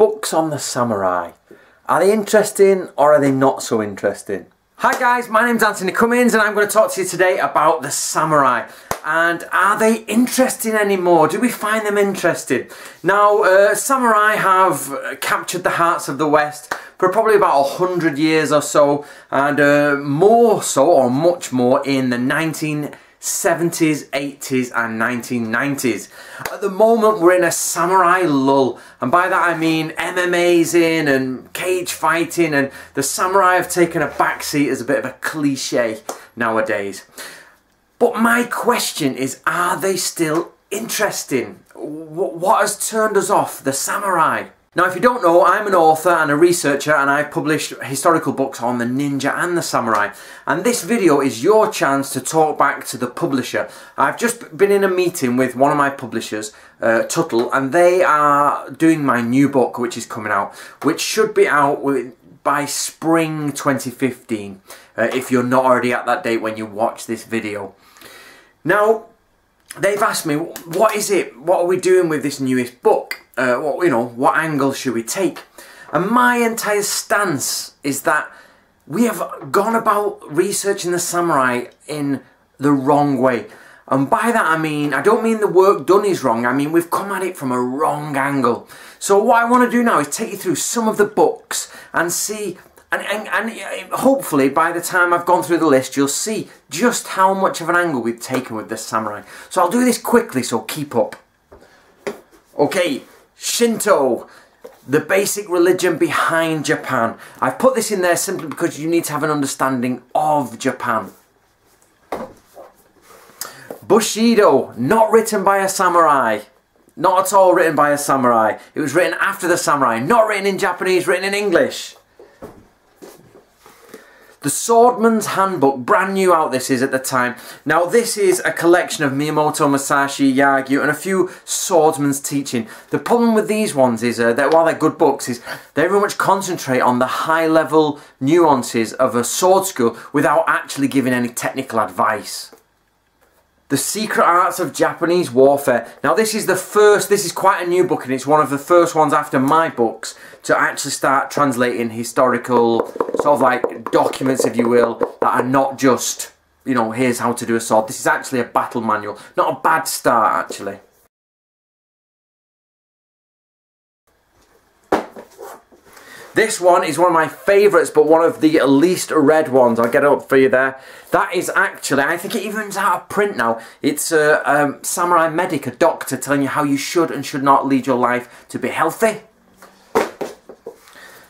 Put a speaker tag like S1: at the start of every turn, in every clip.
S1: Books on the samurai. Are they interesting or are they not so interesting? Hi guys, my name's Anthony Cummins and I'm going to talk to you today about the samurai. And are they interesting anymore? Do we find them interesting? Now, samurai have captured the hearts of the West for probably about 100 years or so, and more so, or much more, in the 1970s, 80s and 1990s. At the moment we're in a samurai lull, and by that I mean MMA's in and cage fighting, and the samurai have taken a backseat as a bit of a cliche nowadays. But my question is, are they still interesting? What has turned us off the samurai? Now, if you don't know, I'm an author and a researcher, and I've published historical books on the ninja and the samurai. And this video is your chance to talk back to the publisher. I've just been in a meeting with one of my publishers, Tuttle, and they are doing my new book, which is coming out, which should be out by spring 2015, if you're not already at that date when you watch this video. Now, they've asked me, what is it? What are we doing with this newest book? What angle should we take? And my entire stance is that we have gone about researching the samurai in the wrong way. And by that I mean, I don't mean the work done is wrong, I mean we've come at it from a wrong angle. So what I want to do now is take you through some of the books and see, and hopefully by the time I've gone through the list you'll see just how much of an angle we've taken with the samurai. So I'll do this quickly, so keep up. Okay. Shinto, the basic religion behind Japan. I've put this in there simply because you need to have an understanding of Japan. Bushido, not written by a samurai. Not at all written by a samurai. It was written after the samurai. Not written in Japanese, written in English. The Swordman's Handbook, brand new out this is at the time. Now this is a collection of Miyamoto, Musashi, Yagyu and a few swordsman's teaching. The problem with these ones is that while they're good books, is they very much concentrate on the high level nuances of a sword school without actually giving any technical advice. The Secret Arts of Japanese Warfare. Now this is quite a new book, and it's one of the first ones after my books to actually start translating historical, sort of like documents, if you will, that are not just, here's how to do a sword. This is actually a battle manual. Not a bad start, actually. This one is one of my favourites, but one of the least read ones. I'll get it up for you there. That is actually, I think it even's out of print now. It's a samurai medic, a doctor, telling you how you should and should not lead your life to be healthy.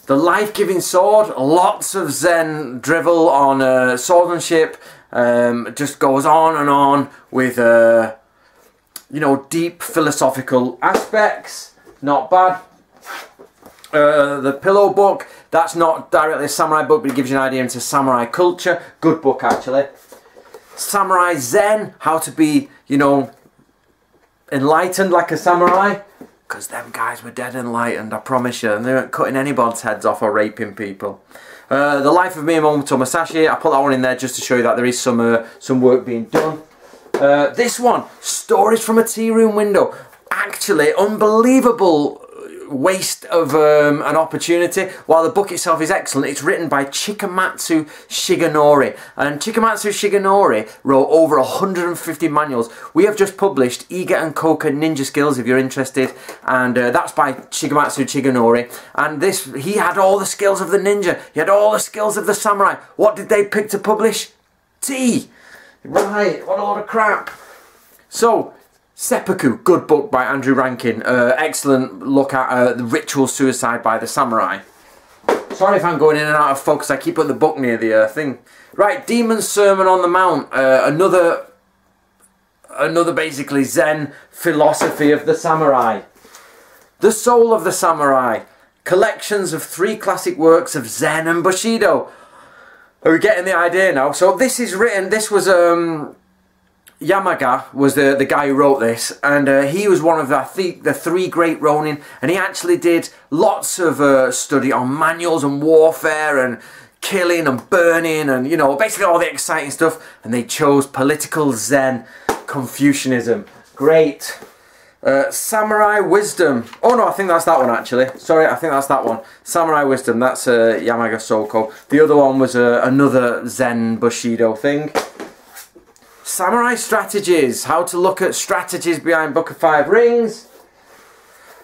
S1: The Life-Giving Sword, lots of Zen drivel on swordsmanship. Just goes on and on with, deep philosophical aspects. Not bad. The Pillow Book, that's not directly a samurai book, but it gives you an idea into samurai culture. Good book, actually. Samurai Zen, how to be, enlightened like a samurai. Because them guys were dead enlightened, I promise you. And they weren't cutting anybody's heads off or raping people. The Life of Miyamoto Musashi, I put that one in there just to show you that there is some work being done. This one, Stories from a Tea Room Window. Actually, unbelievable waste of an opportunity. While the book itself is excellent, it's written by Chikamatsu Shigenori, and Chikamatsu Shigenori wrote over 150 manuals. We have just published Iga and Koka Ninja Skills, if you're interested, and that's by Chikamatsu Shigenori. And he had all the skills of the ninja, he had all the skills of the samurai. What did they pick to publish? Tea! Right, what a lot of crap. So Seppuku, good book by Andrew Rankin. Excellent look at the ritual suicide by the samurai. Sorry if I'm going in and out of focus, I keep putting the book near the thing. Right, Demon's Sermon on the Mount, another basically Zen philosophy of the samurai. The Soul of the Samurai, collections of 3 classic works of Zen and Bushido. Are we getting the idea now? So this was Yamaga was the guy who wrote this, and he was one of the 3 great Ronin, and he actually did lots of study on manuals and warfare and killing and burning and, basically all the exciting stuff, and they chose political Zen Confucianism. Great. Samurai Wisdom. Oh no, I think that's that one actually. Sorry, I think that's that one. Samurai Wisdom, that's Yamaga Soko. The other one was another Zen Bushido thing. Samurai Strategies. How to look at strategies behind Book of Five Rings.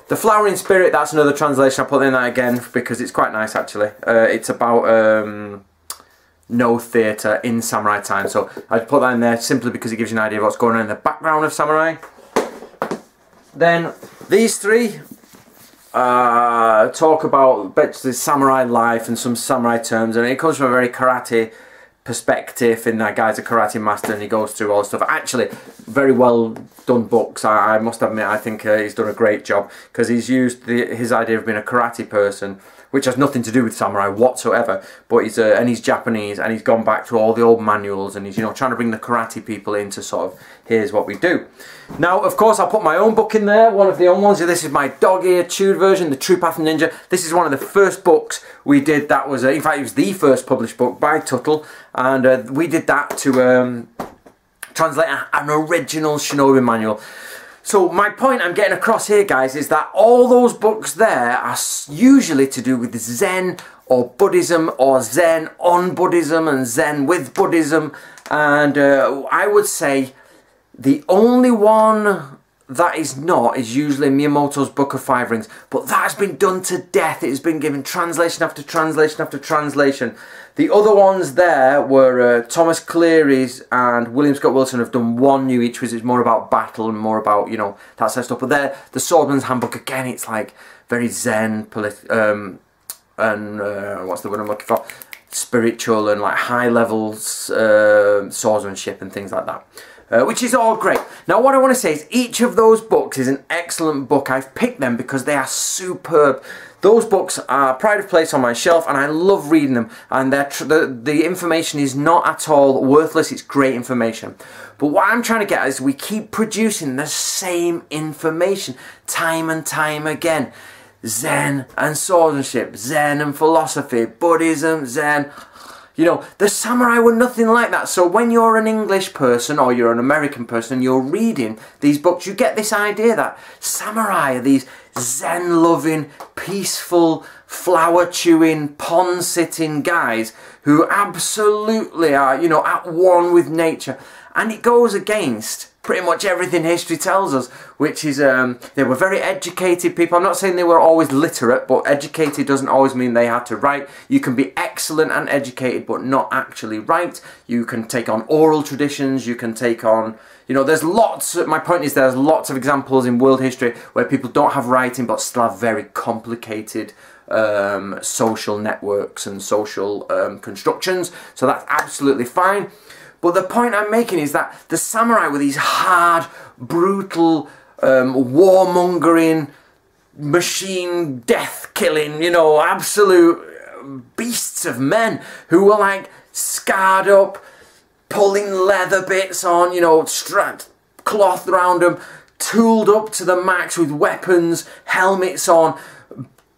S1: The Flowering Spirit, that's another translation. I put in that again because it's quite nice actually. It's about no theatre in samurai time. So I put that in there simply because it gives you an idea of what's going on in the background of samurai. Then these three talk about basically samurai life and some samurai terms, and it comes from a very karate perspective. In that guy's a karate master and he goes through all the stuff. Actually, very well done books. I must admit, I think he's done a great job because he's used his idea of being a karate person, which has nothing to do with samurai whatsoever, but he's Japanese and he's gone back to all the old manuals and he's, you know, trying to bring the karate people in to sort of, here's what we do. Now, of course, I'll put my own book in there, one of the own ones. This is my dog-eared chewed version, The True Path of Ninja. This is one of the first books we did. That was, in fact, it was the first published book by Tuttle, and we did that to translate an original Shinobi manual. So my point I'm getting across here, guys, is that all those books there are usually to do with Zen or Buddhism or Zen on Buddhism and Zen with Buddhism. And I would say the only one that is not is usually Miyamoto's Book of Five Rings. But that has been done to death. It has been given translation after translation after translation. The other ones there were Thomas Cleary's and William Scott Wilson have done one new each, which is more about battle and more about, you know, that sort of stuff. But there, the Swordsman's Handbook, again, it's like very Zen, and what's the word I'm looking for? Spiritual and like high levels swordsmanship and things like that. Which is all great. Now what I want to say is each of those books is an excellent book. I've picked them because they are superb. Those books are pride of place on my shelf and I love reading them, and the information is not at all worthless. It's great information. But what I'm trying to get at is we keep producing the same information time and time again. Zen and swordsmanship, Zen and philosophy, Buddhism, Zen. You know, the samurai were nothing like that. So when you're an English person or you're an American person and you're reading these books, you get this idea that samurai are these Zen-loving, peaceful, flower-chewing, pond-sitting guys who absolutely are, you know, at one with nature. And it goes against pretty much everything history tells us, which is they were very educated people. I'm not saying they were always literate, but educated doesn't always mean they had to write. You can be excellent and educated but not actually write. You can take on oral traditions, you can take on, you know, there's lots, my point is there's lots of examples in world history where people don't have writing but still have very complicated social networks and social constructions, so that's absolutely fine. But the point I'm making is that the samurai were these hard, brutal, warmongering, machine death-killing, you know, absolute beasts of men who were like scarred up, pulling leather bits on, you know, strapped cloth around them, tooled up to the max with weapons, helmets on,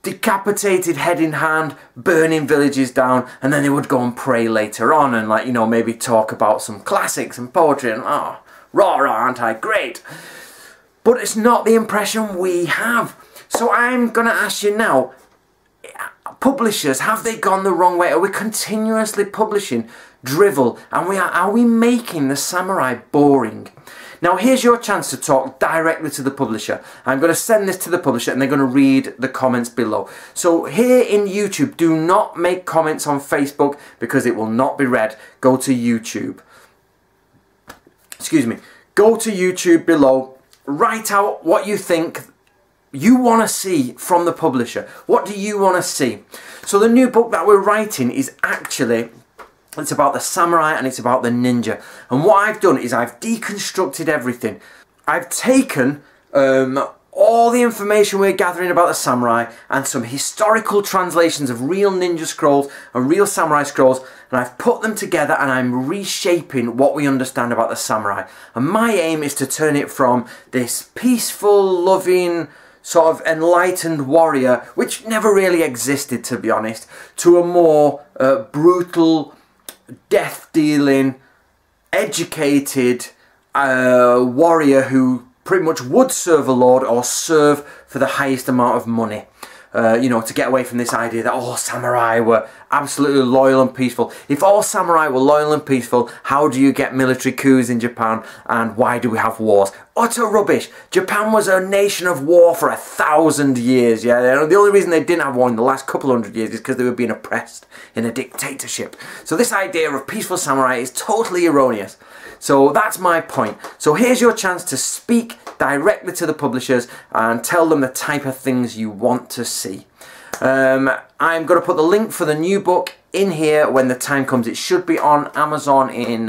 S1: decapitated head in hand, burning villages down, and then they would go and pray later on and, like, you know, maybe talk about some classics and poetry and, oh, rah, aren't I great? But it's not the impression we have. So I'm going to ask you now, publishers, have they gone the wrong way? Are we continuously publishing drivel? And are we making the samurai boring? Now here's your chance to talk directly to the publisher. I'm going to send this to the publisher and they're going to read the comments below. So here in YouTube, do not make comments on Facebook because it will not be read. Go to YouTube. Excuse me. Go to YouTube below. Write out what you think you want to see from the publisher. What do you want to see? So the new book that we're writing is actually... it's about the samurai and it's about the ninja. And what I've done is I've deconstructed everything. I've taken all the information we're gathering about the samurai and some historical translations of real ninja scrolls and real samurai scrolls, and I've put them together and I'm reshaping what we understand about the samurai. And my aim is to turn it from this peaceful, loving, sort of enlightened warrior, which never really existed, to be honest, to a more brutal, death-dealing, educated warrior who pretty much would serve a lord or serve for the highest amount of money. You know, to get away from this idea that all samurai were absolutely loyal and peaceful. If all samurai were loyal and peaceful, how do you get military coups in Japan, and why do we have wars? Utter rubbish. Japan was a nation of war for 1,000 years, yeah? The only reason they didn't have war in the last couple hundred years is because they were being oppressed in a dictatorship. So this idea of peaceful samurai is totally erroneous. So that's my point. So here's your chance to speak directly to the publishers and tell them the type of things you want to see. I'm going to put the link for the new book in here when the time comes. It should be on Amazon in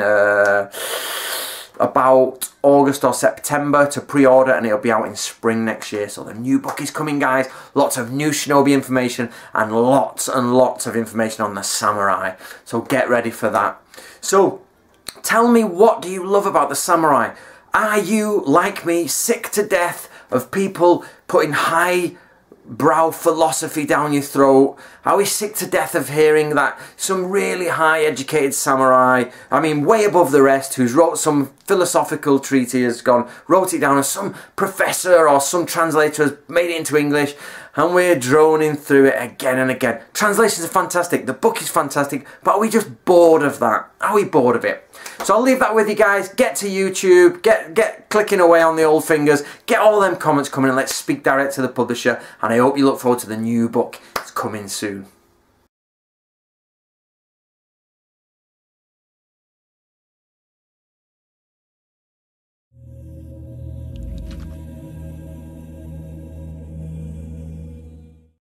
S1: about August or September to pre-order, and it'll be out in spring next year. So the new book is coming, guys. Lots of new Shinobi information and lots of information on the samurai. So get ready for that. So tell me, what do you love about the samurai? Are you, like me, sick to death of people putting high-brow philosophy down your throat? Are we sick to death of hearing that some really high-educated samurai, I mean way above the rest, who's wrote some philosophical treatise, wrote it down, as some professor or some translator has made it into English, and we're droning through it again and again. Translations are fantastic, the book is fantastic, but are we just bored of that? Are we bored of it? So I'll leave that with you guys. Get to YouTube, get clicking away on the old fingers, get all them comments coming, and let's speak direct to the publisher, and I hope you look forward to the new book. It's coming soon.